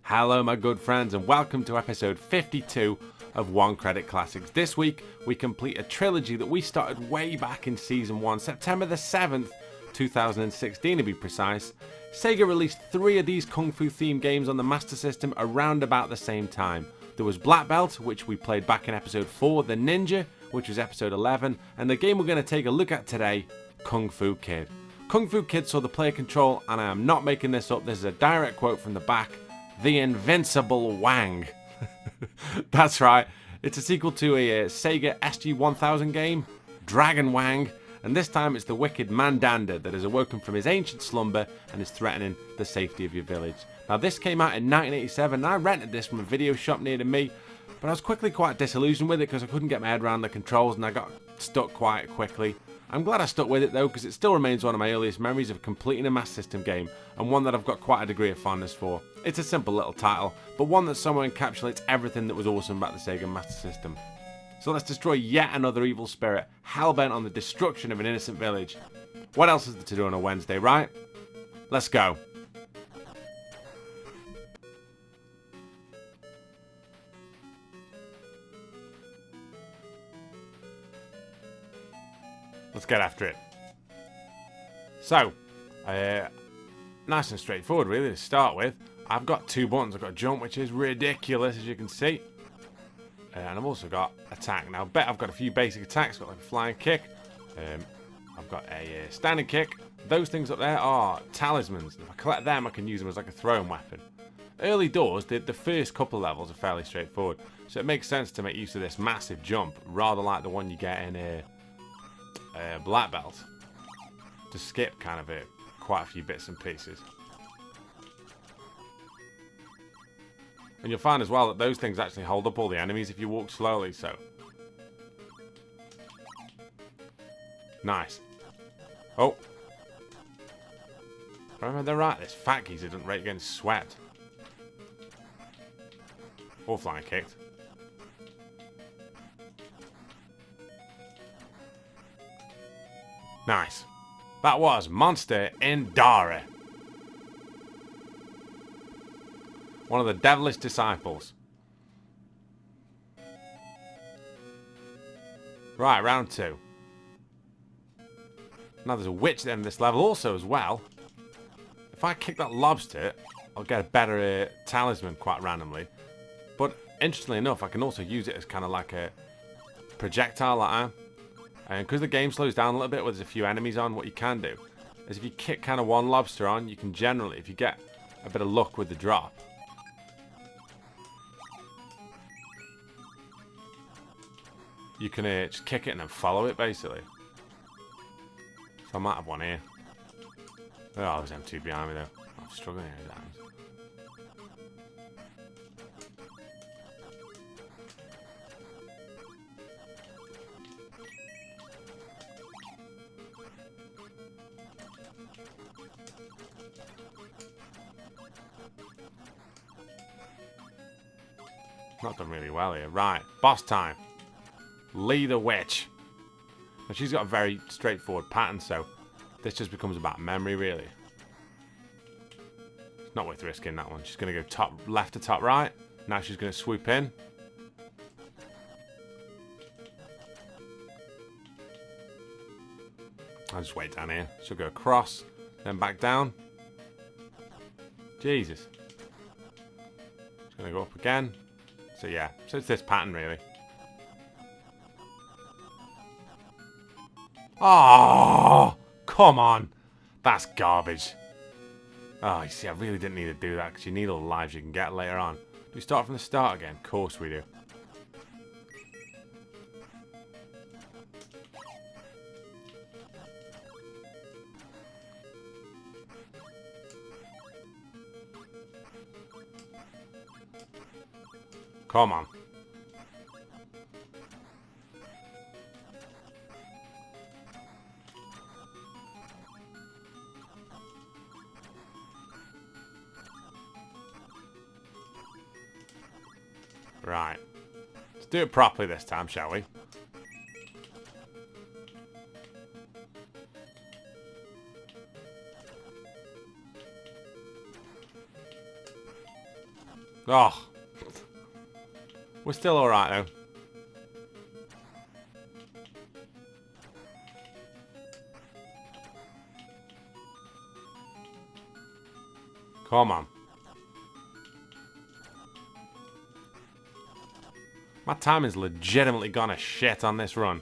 Hello my good friends and welcome to episode 52 of One Credit Classics. This week we complete a trilogy that we started way back in season 1, September the 7th, 2016 to be precise. Sega released 3 of these Kung Fu themed games on the Master System around about the same time. There was Black Belt, which we played back in episode 4, The Ninja, which was episode 11, and the game we're going to take a look at today, Kung Fu Kid. Kung Fu Kid saw the player control, and I am not making this up, this is a direct quote from the back, the Invincible Wang. That's right, it's a sequel to a Sega SG-1000 game, Dragon Wang, and this time it's the wicked Mandanda that has awoken from his ancient slumber and is threatening the safety of your village. Now this came out in 1987 and I rented this from a video shop near to me, but I was quickly quite disillusioned with it because I couldn't get my head around the controls and I got stuck quite quickly. I'm glad I stuck with it though, because it still remains one of my earliest memories of completing a Master System game, and one that I've got quite a degree of fondness for. It's a simple little title, but one that somewhere encapsulates everything that was awesome about the Sega Master System. So let's destroy yet another evil spirit, hellbent on the destruction of an innocent village. What else is there to do on a Wednesday, right? Let's go. Let's get after it. So, nice and straightforward really to start with. I've got 2 buttons. I've got jump, which is ridiculous as you can see. And I've also got attack. Now, I've got a few basic attacks. I've got like a flying kick. I've got a standing kick. Those things up there are talismans. If I collect them, I can use them as like a throwing weapon. Early doors, the first couple levels are fairly straightforward. So it makes sense to make use of this massive jump, rather like the one you get in Black Belt, to skip kind of quite a few bits and pieces. And you'll find as well that those things actually hold up all the enemies if you walk slowly, so. Nice. Oh. Remember they're right, this fat geezer doesn't rate getting swept. Or flying kicked. Nice. That was Monster in Dara. One of the devilish disciples. Right, round 2. Now there's a witch at the end of this level also as well. If I kick that lobster, I'll get a better talisman quite randomly. But interestingly enough, I can also use it as kind of like a projectile like that. And because the game slows down a little bit where there's a few enemies on, what you can do is if you kick kind of one lobster on, you can generally, if you get a bit of luck with the drop, you can just kick it and then follow it basically. So I might have one here. Oh, there's M2 behind me though. I'm struggling here at times. Not done really well here. Right, boss time. Lee the Witch. Now she's got a very straightforward pattern, so this just becomes about memory, really. It's not worth risking that one. She's going to go top left to top right. Now she's going to swoop in. I'll just wait down here. She'll go across, then back down. Jesus. She's going to go up again. So yeah, so it's this pattern really. Oh, come on. That's garbage. Oh, you see, I really didn't need to do that because you need all the lives you can get later on. Do we start from the start again? Of course we do. Come on. Right. Let's do it properly this time, shall we? Oh. We're still alright, though. Come on. My timing's legitimately gone to shit on this run.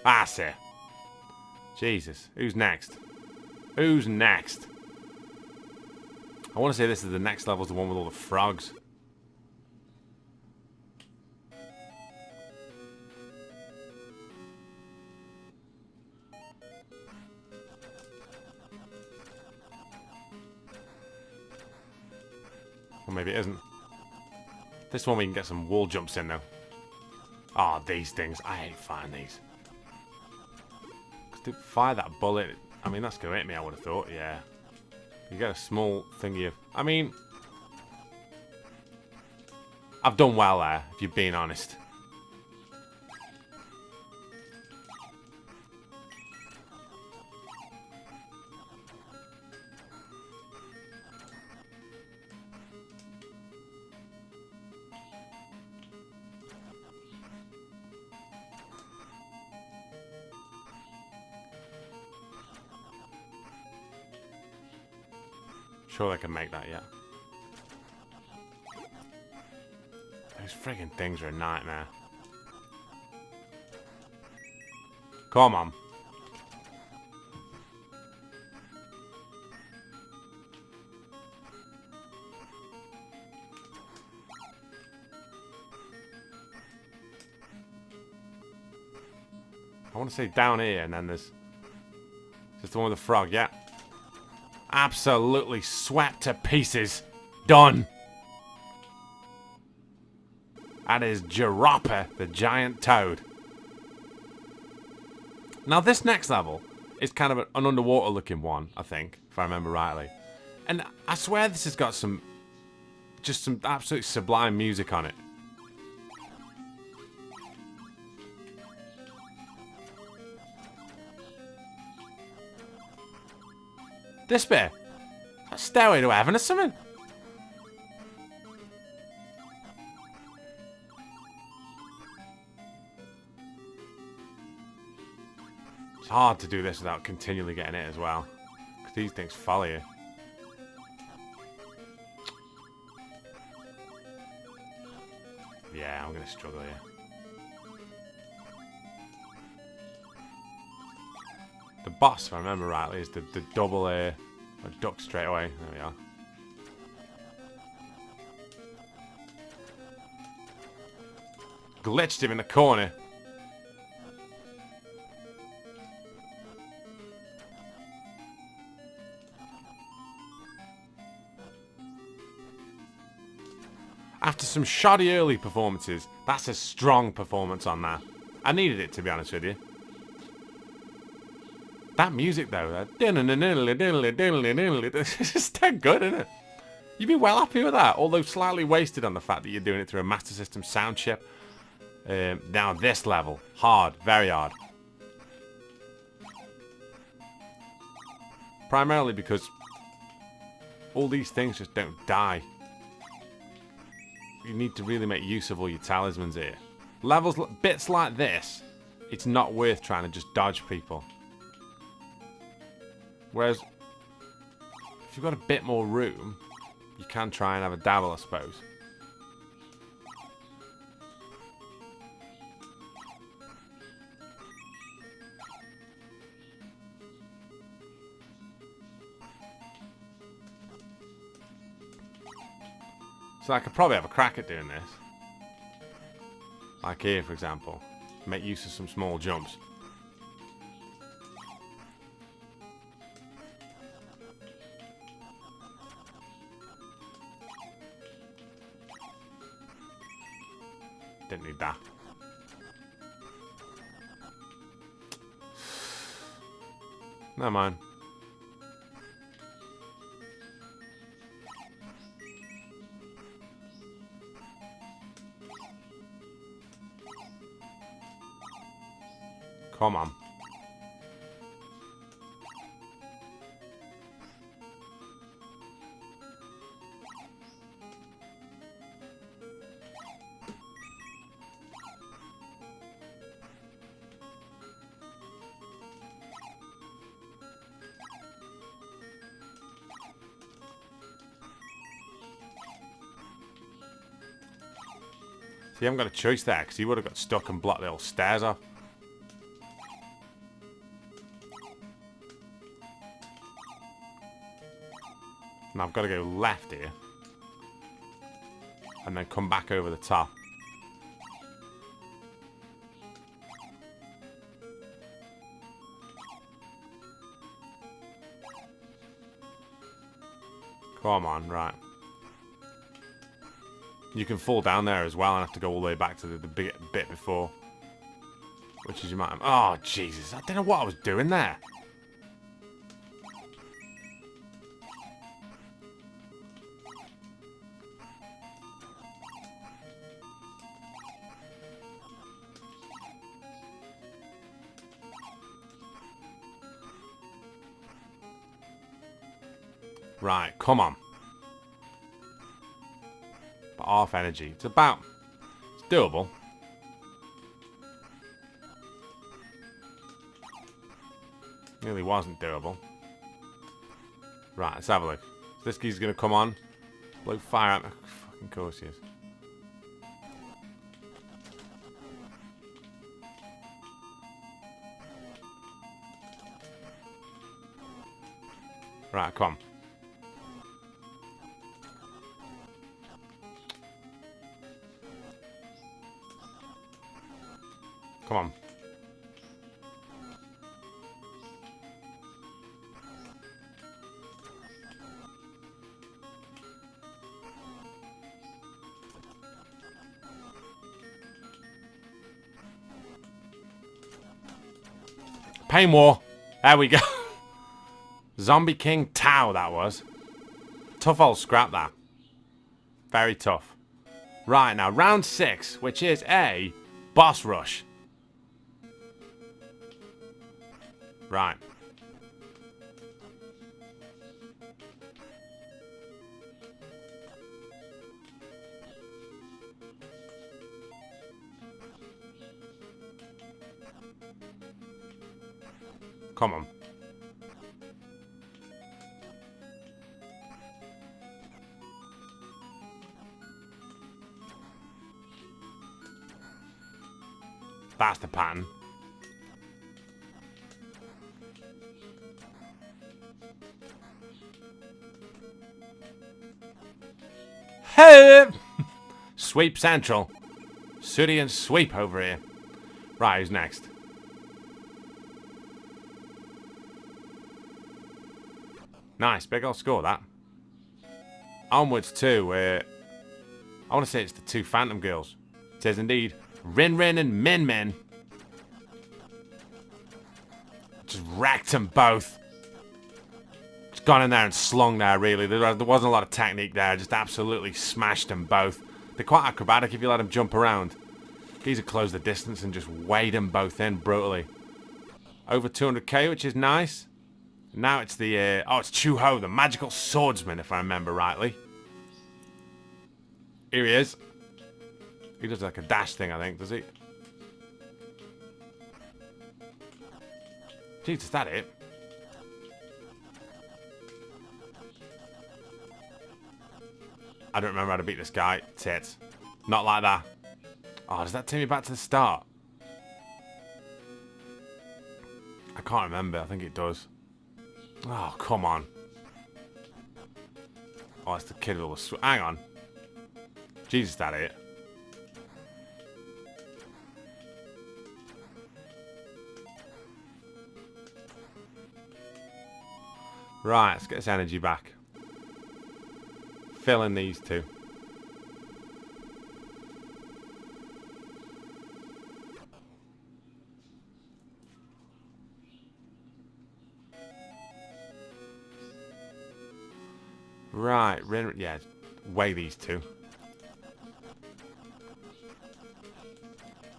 That's it. Jesus. Who's next? Who's next? I want to say this is the next level's the one with all the frogs. Or maybe it isn't. This one we can get some wall jumps in though. Oh, these things. I hate fighting these. Because to fire that bullet, I mean, that's going to hit me, I would have thought. Yeah. You get a small thingy of... I mean... I've done well there, if you're being honest. Sure they can make that yet. Those friggin' things are a nightmare. Come on. I want to say down here and then there's just the one with the frog, yeah. Absolutely swept to pieces. Done. That is Jarappa, the giant toad. Now this next level is kind of an underwater looking one, I think, if I remember rightly. And I swear this has got some absolutely sublime music on it. This bit. That's Stairway to Heaven or something. It's hard to do this without continually getting it as well. Because these things follow you. Yeah, I'm going to struggle here. The boss, if I remember rightly, is the double A. I duck straight away. There we are. Glitched him in the corner. After some shoddy early performances, that's a strong performance on that. I needed it, to be honest with you. That music though, it's just dead good, isn't it? You'd be well happy with that, although slightly wasted on the fact that you're doing it through a Master System sound chip. Now this level, hard, very hard. Primarily because all these things just don't die. You need to really make use of all your talismans here. Levels, bits like this, it's not worth trying to just dodge people. Whereas, if you've got a bit more room, you can try and have a dabble, I suppose. So I could probably have a crack at doing this. Like here, for example. Make use of some small jumps. Didn't need that. Never mind. Come on. So you haven't got a choice there, because you would have got stuck and blocked the old stairs off. Now I've got to go left here. And then come back over the top. Come on, right. You can fall down there as well and have to go all the way back to the bit before. Which is you might have... Oh, Jesus. I don't know what I was doing there. Right, come on. But half energy. It's about... It's doable. Nearly wasn't doable. Right, let's have a look. This gee's going to come on. Blow fire at me. Fucking course he is. Right, come on. Come on. Pain War. There we go. Zombie King Tau, that was. Tough old scrap, that. Very tough. Right, now, round 6, which is a boss rush. Right. Come on. That's the pattern. Hey! Sweep Central. Sooty and sweep over here. Right, who's next? Nice, big old score, that. Onwards to, I want to say it's the two Phantom Girls. It says indeed, Rin Rin and Min Min. Just wrecked them both. Just gone in there and slung there, really. There wasn't a lot of technique there. Just absolutely smashed them both. They're quite acrobatic if you let them jump around. These have closed the distance and just weighed them both in brutally. Over 200k, which is nice. Now it's the, it's Chu Ho, the magical swordsman, if I remember rightly. Here he is. He does like a dash thing, I think, does he? Jeez, is that it? I don't remember how to beat this guy. Tits. Not like that. Oh, does that take me back to the start? I can't remember. I think it does. Oh, come on. Oh, it's the kid with all the... Hang on. Jesus, is that it? Right, let's get this energy back. Fill in these two. Right, yeah, weigh these two.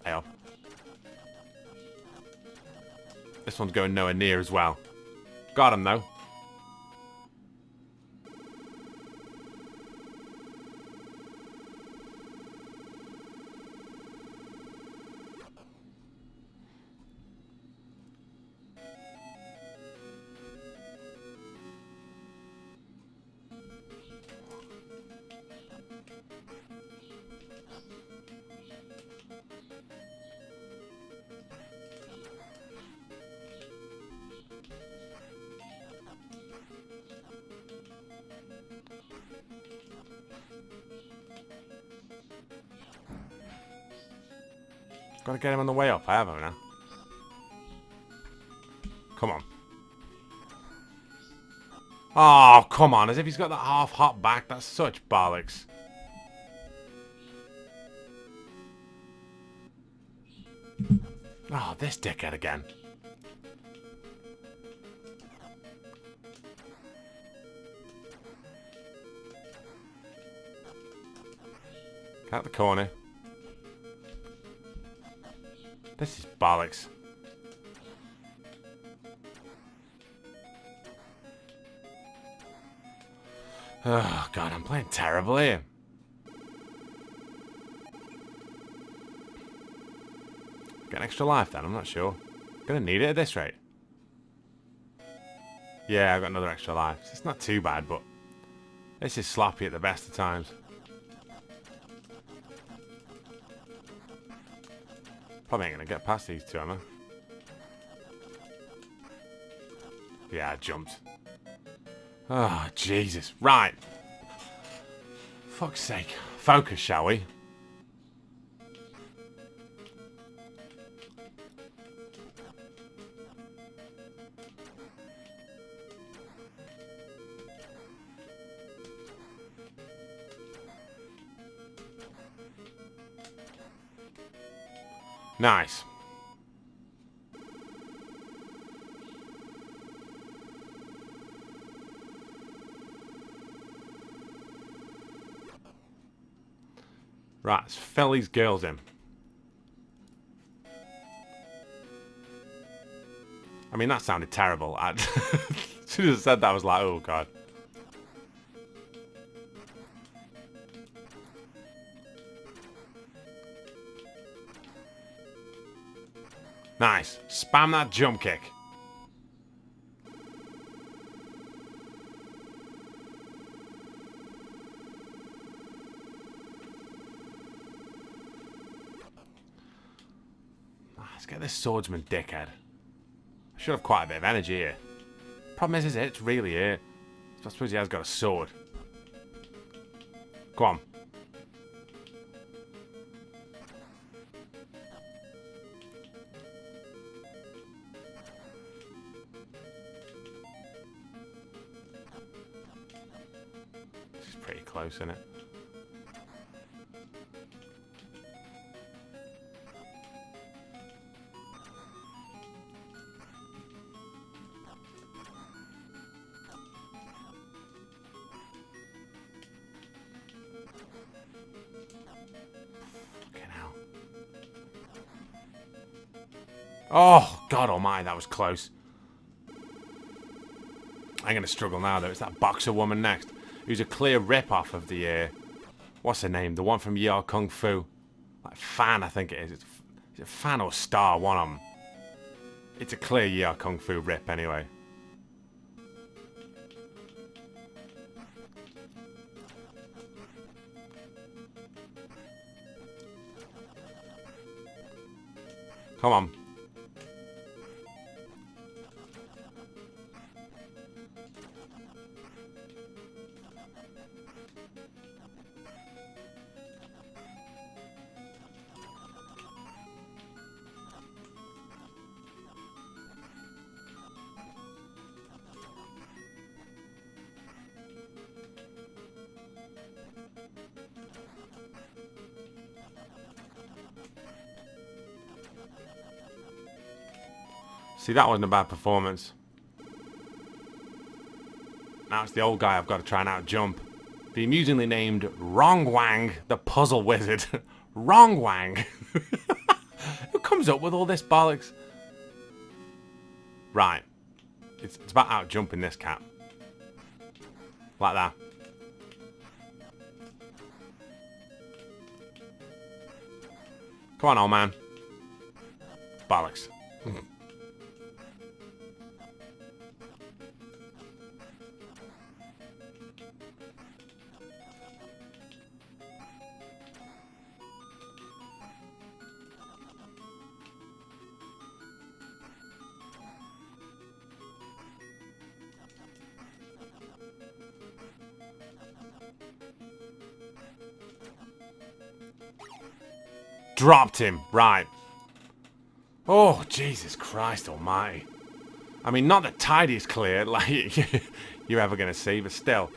Hey up. This one's going nowhere near as well. Got him though. Got to get him on the way up. I have him now. Come on. Oh, come on. As if he's got that half hop back. That's such bollocks. Oh, this dickhead again. Out the corner. This is bollocks. Oh, God, I'm playing terrible here. Get an extra life then, I'm not sure. Gonna need it at this rate. Yeah, I've got another extra life. It's not too bad, but this is sloppy at the best of times. Probably ain't gonna get past these two, am I? Yeah, I jumped. Oh, Jesus. Right. Fuck's sake. Focus, shall we? Nice. Right, let's fill these girls in. I mean, that sounded terrible. As soon as I said that, I was like, oh, God. Nice. Spam that jump kick. Let's get this swordsman dickhead. I should have quite a bit of energy here. Problem is it's really here. So I suppose he has got a sword. Go on. This is pretty close, isn't it? Oh, God almighty, that was close. I'm going to struggle now, though. It's that boxer woman next, who's a clear rip-off of the, what's her name? The one from Yar Kung Fu. Like, Fan, I think it is. Is it Fan or Star? One of them. It's a clear Yar Kung Fu rip, anyway. Come on. See, that wasn't a bad performance. Now it's the old guy I've got to try and out-jump. The amusingly named Wrongwang, the puzzle wizard. Wrongwang. Who comes up with all this bollocks? Right. It's about out-jumping this cat. Like that. Come on, old man. Bollocks. Dropped him. Right. Oh, Jesus Christ almighty. I mean, not the tidiest clear like you're ever going to see, but still,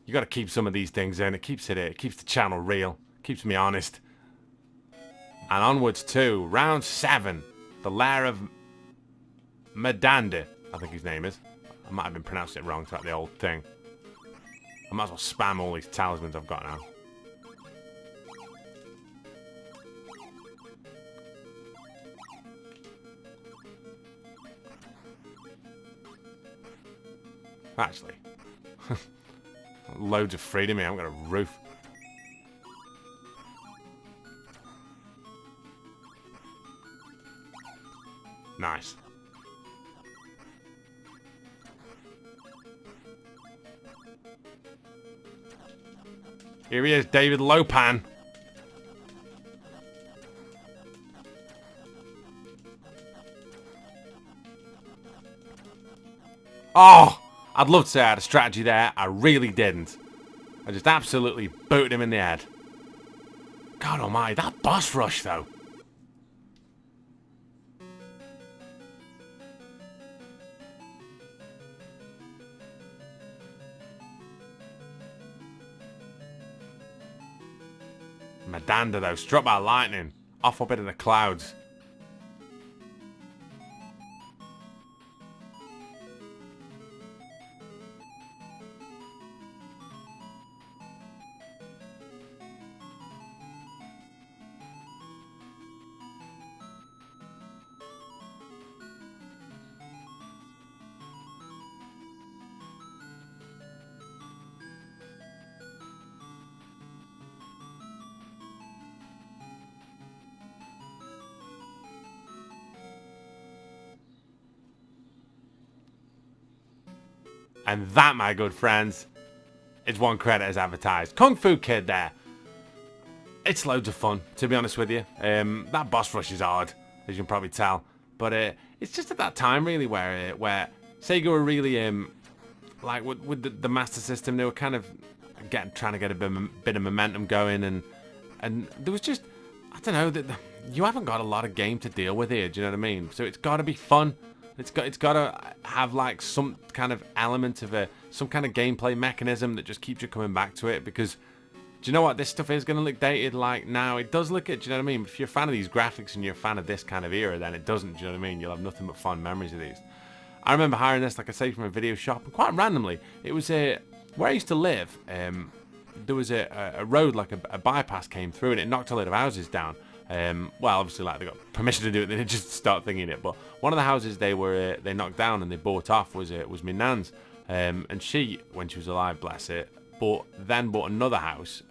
you got to keep some of these things in. It keeps the channel real, keeps me honest. And onwards to round 7, the lair of Madanda, I think his name is. I might have been pronouncing it wrong throughout the old thing. I might as well spam all these talismans I've got now. Actually, loads of freedom here. I've got a roof. Nice. Here he is, David Lopan. Oh, I'd love to say I had a strategy there. I really didn't. I just absolutely booted him in the head. God almighty, that boss rush though. Madanda though, struck by lightning. Off up into the clouds. And that, my good friends, is one credit as advertised. Kung Fu Kid there. It's loads of fun, to be honest with you. That boss rush is hard, as you can probably tell. But it's just at that time, really, where Sega were really, like, with the Master System, they were kind of trying to get a bit of momentum going. And there was just, I don't know, you haven't got a lot of game to deal with here, do you know what I mean? So it's got to be fun. It's got to have like some kind of element of some kind of gameplay mechanism that just keeps you coming back to it, because do you know what, this stuff is going to look dated like now. It does look it, do you know what I mean? If you're a fan of these graphics and you're a fan of this kind of era, then it doesn't, do you know what I mean? You'll have nothing but fond memories of these. I remember hiring this, like I say, from a video shop, and quite randomly, it was where I used to live. There was a road, like a bypass came through, and it knocked a load of houses down. Well, obviously, like, they got permission to do it, they didn't just start thinking it. But one of the houses they knocked down and they bought off was my nan's, and she, when she was alive, bless it, bought another house,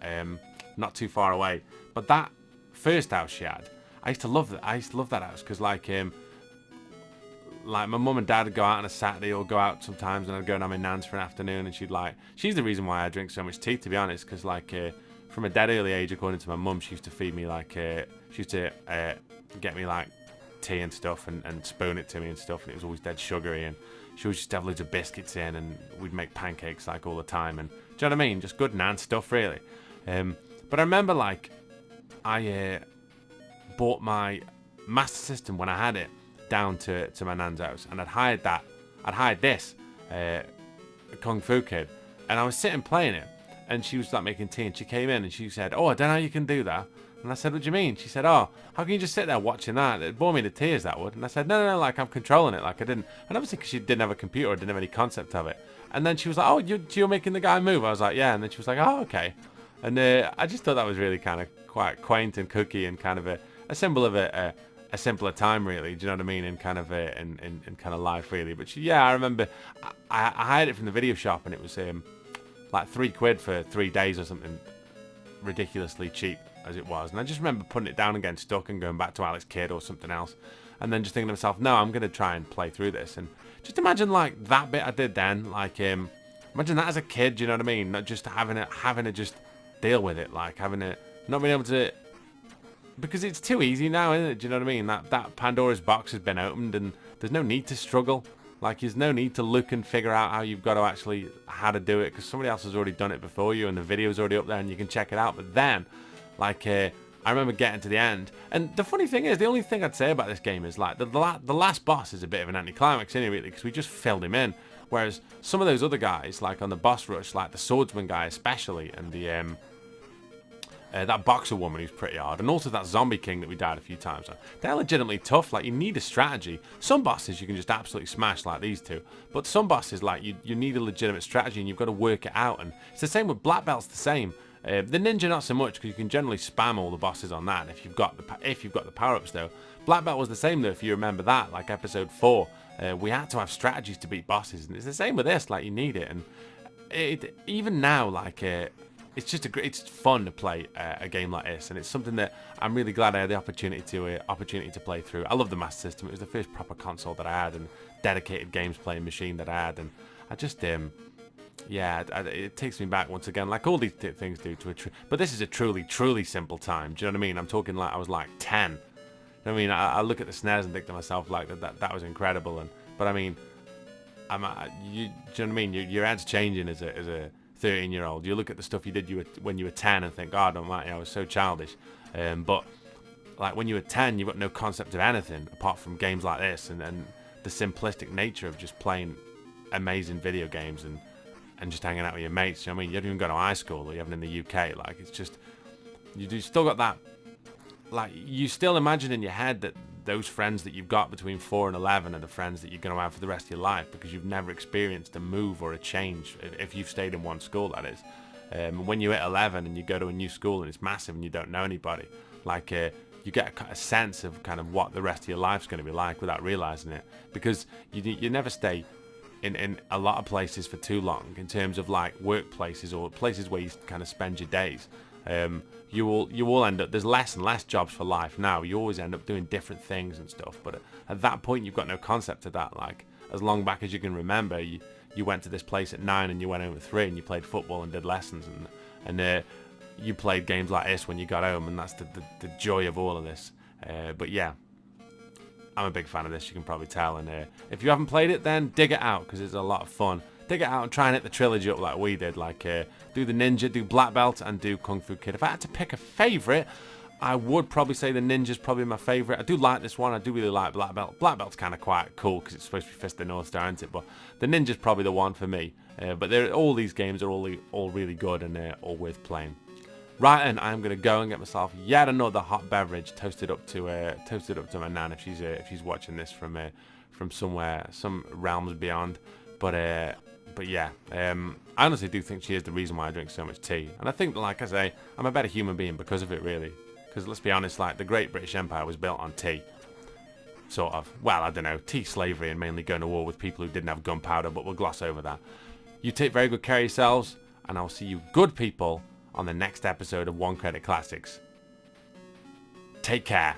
not too far away. But that first house she had, I used to love that. I used to love that house because, like my mum and dad would go out on a Saturday or go out sometimes, and I'd go down my nan's for an afternoon, and she's the reason why I drink so much tea, to be honest, because like from a dead early age, according to my mum, she used to feed me like she used to get me like tea and stuff and spoon it to me and stuff, and it was always dead sugary, and she always used to have loads of biscuits in, and we'd make pancakes like all the time, and do you know what I mean? Just good nan stuff, really. But I remember like I bought my Master System when I had it down to my nan's house, and I'd hired this Kung Fu Kid, and I was sitting playing it, and she was like making tea, and she came in and she said, "Oh, I don't know how you can do that." And I said, "What do you mean?" She said, "Oh, how can you just sit there watching that? It bore me to tears, that would." And I said, No, like I'm controlling it, like I didn't." And obviously because she didn't have a computer, or didn't have any concept of it. And then she was like, "Oh, you're making the guy move." I was like, "Yeah." And then she was like, "Oh, okay." And I just thought that was really kind of quite quaint and cookie, and kind of a symbol of a simpler time, really. Do you know what I mean? In kind of in kind of life, really. But yeah, I remember I hired it from the video shop, and it was like £3 for 3 days or something, ridiculously cheap as it was. And I just remember putting it down and getting stuck and going back to Alex Kidd or something else, and then just thinking to myself, no, I'm going to try and play through this. And just imagine like that bit I did then, like imagine that as a kid, do you know what I mean? Not just having to just deal with it, like having to not being able to, because it's too easy now, isn't it? Do you know what I mean? That Pandora's box has been opened, and there's no need to struggle. Like, there's no need to look and figure out how you've got to actually, how to do it, because somebody else has already done it before you, and the video's already up there, and you can check it out. But then, like, I remember getting to the end, and the funny thing is, the only thing I'd say about this game is like the last boss is a bit of an anticlimax, anyway, really, because we just filled him in. Whereas some of those other guys, like on the boss rush, like the swordsman guy especially, and the that boxer woman who's pretty hard, and also that zombie king that we died a few times on, they're legitimately tough. Like, you need a strategy. Some bosses you can just absolutely smash, like these two, but some bosses, like, you need a legitimate strategy, and you've got to work it out. And it's the same with black belts. The same. The ninja not so much, because you can generally spam all the bosses on that if you've got the power-ups though. Black belt was the same though, if you remember that, like episode 4. We had to have strategies to beat bosses, and it's the same with this. Like, you need it, and even now, like, it's just it's fun to play a game like this, and it's something that I'm really glad I had the opportunity to play through. I love the Master System. It was the first proper console that I had, and dedicated games playing machine that I had, and I just yeah, it takes me back once again, like all these things do to but this is a truly simple time. Do you know what I mean? I'm talking like I was like 10. You know what I mean? I look at the SNES and think to myself like that was incredible, but I mean, do you know what I mean? Your head's changing as a 13-year-old. You look at the stuff you did when you were 10 and think, God almighty, I was so childish. But like when you were 10, you've got no concept of anything apart from games like this, and the simplistic nature of just playing amazing video games and just hanging out with your mates. You know what I mean? You don't even go to high school, or you haven't in the UK. Like, it's just, you still got that, like, you still imagine in your head that those friends that you've got between 4 and 11 are the friends that you're going to have for the rest of your life, because you've never experienced a move or a change, if you've stayed in one school, that is. When you hit 11 and you go to a new school and it's massive and you don't know anybody, like, you get a sense of kind of what the rest of your life's going to be like without realizing it, because you never stay in a lot of places for too long, in terms of like workplaces or places where you kind of spend your days. You will end up, there's less and less jobs for life now. You always end up doing different things and stuff, but at that point you've got no concept of that. Like, as long back as you can remember, you went to this place at 9 and you went home at 3, and you played football and did lessons, and you played games like this when you got home, and that's the joy of all of this. But yeah, I'm a big fan of this, you can probably tell, and if you haven't played it, then dig it out, because it's a lot of fun. Dig it out and try and hit the trilogy up like we did, like do the ninja, do black belt, and do Kung Fu Kid. If I had to pick a favourite, I would probably say the ninja's probably my favourite. I do like this one, I do really like black belt. Black belt's kind of quite cool, because it's supposed to be Fist of the North Star, isn't it? But the ninja's probably the one for me. But all these games are all really good, and all worth playing. Right, and I'm gonna go and get myself yet another hot beverage, toasted up to my nan if she's watching this from somewhere, some realms beyond. But yeah, I honestly do think she is the reason why I drink so much tea, and I think, like I say, I'm a better human being because of it, really. Because let's be honest, like, the Great British Empire was built on tea, sort of. Well, I don't know, tea slavery and mainly going to war with people who didn't have gunpowder, but we'll gloss over that. You take very good care of yourselves, and I'll see you good people on the next episode of One Credit Classics. Take care.